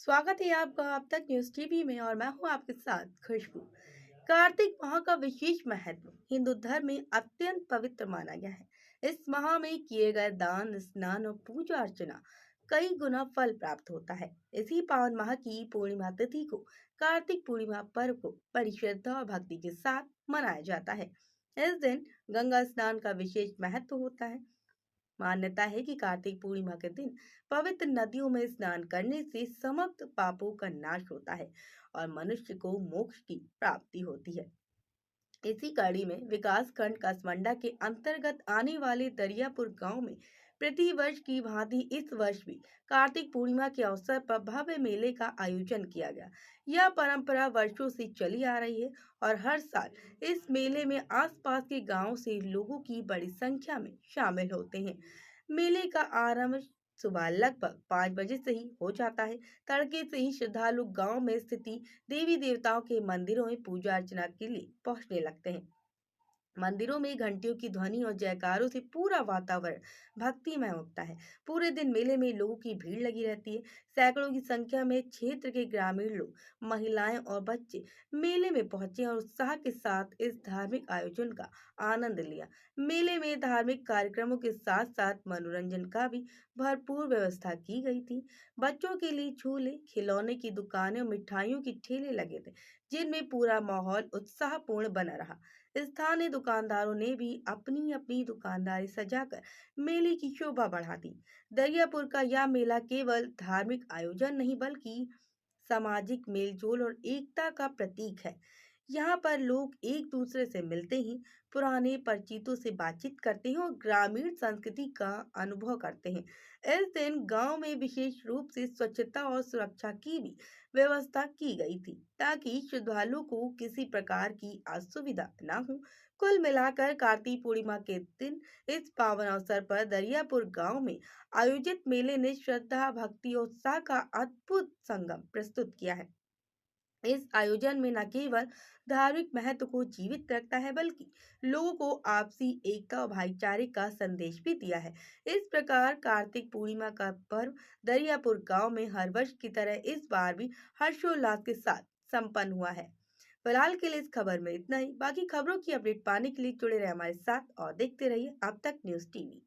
स्वागत है आपका अब तक न्यूज टीवी में और मैं हूं आपके साथ खुशबू। कार्तिक माह का विशेष महत्व हिंदू धर्म में अत्यंत पवित्र माना गया है। इस माह में किए गए दान, स्नान और पूजा अर्चना कई गुना फल प्राप्त होता है। इसी पावन माह की पूर्णिमा तिथि को कार्तिक पूर्णिमा पर्व को बड़ी श्रद्धा और भक्ति के साथ मनाया जाता है। इस दिन गंगा स्नान का विशेष महत्व होता है। मान्यता है कि कार्तिक पूर्णिमा के दिन पवित्र नदियों में स्नान करने से समस्त पापों का नाश होता है और मनुष्य को मोक्ष की प्राप्ति होती है। इसी कड़ी में विकास खंड कसमंडा के अंतर्गत आने वाले दरियापुर गांव में प्रति वर्ष की भांति इस वर्ष भी कार्तिक पूर्णिमा के अवसर पर भव्य मेले का आयोजन किया गया। यह परंपरा वर्षों से चली आ रही है और हर साल इस मेले में आसपास के गांवों से लोगों की बड़ी संख्या में शामिल होते हैं। मेले का आरंभ सुबह लगभग 5 बजे से ही हो जाता है। तड़के से ही श्रद्धालु गांव में स्थिति देवी देवताओं के मंदिरों में पूजा अर्चना के लिए पहुंचने लगते हैं। मंदिरों में घंटियों की ध्वनि और जयकारों से पूरा वातावरण भक्तिमय होता है। पूरे दिन मेले में लोगों की भीड़ लगी रहती है। सैकड़ों की संख्या में क्षेत्र के ग्रामीण लोग, महिलाएं और बच्चे मेले में पहुंचे और उत्साह के साथ इस धार्मिक आयोजन का आनंद लिया। मेले में धार्मिक कार्यक्रमों के साथ साथ मनोरंजन का भी भरपूर व्यवस्था की गई थी। बच्चों के लिए झूले, खिलौने की दुकानें और मिठाइयों की ठेले लगे थे, जिनमें पूरा माहौल उत्साहपूर्ण बना रहा। स्थानीय दुकानदारों ने भी अपनी अपनी दुकानदारी सजाकर मेले की शोभा बढ़ा दी। दरियापुर का यह मेला केवल धार्मिक आयोजन नहीं बल्कि सामाजिक मेलजोल और एकता का प्रतीक है। यहाँ पर लोग एक दूसरे से मिलते हैं, पुराने परिचितों से बातचीत करते हैं और ग्रामीण संस्कृति का अनुभव करते हैं। इस दिन गांव में विशेष रूप से स्वच्छता और सुरक्षा की भी व्यवस्था की गई थी ताकि श्रद्धालुओं को किसी प्रकार की असुविधा न हो। कुल मिलाकर कार्तिक पूर्णिमा के दिन इस पावन अवसर पर दरियापुर गांव में आयोजित मेले ने श्रद्धा, भक्ति और उत्साह का अद्भुत संगम प्रस्तुत किया है। इस आयोजन में न केवल धार्मिक महत्व को जीवित रखता है बल्कि लोगों को आपसी एकता और भाईचारे का संदेश भी दिया है। इस प्रकार कार्तिक पूर्णिमा का पर्व दरियापुर गांव में हर वर्ष की तरह इस बार भी हर्षोल्लास के साथ संपन्न हुआ है। फिलहाल के लिए इस खबर में इतना ही। बाकी खबरों की अपडेट पाने के लिए जुड़े रहे हमारे साथ और देखते रहिए अब तक न्यूज टीवी।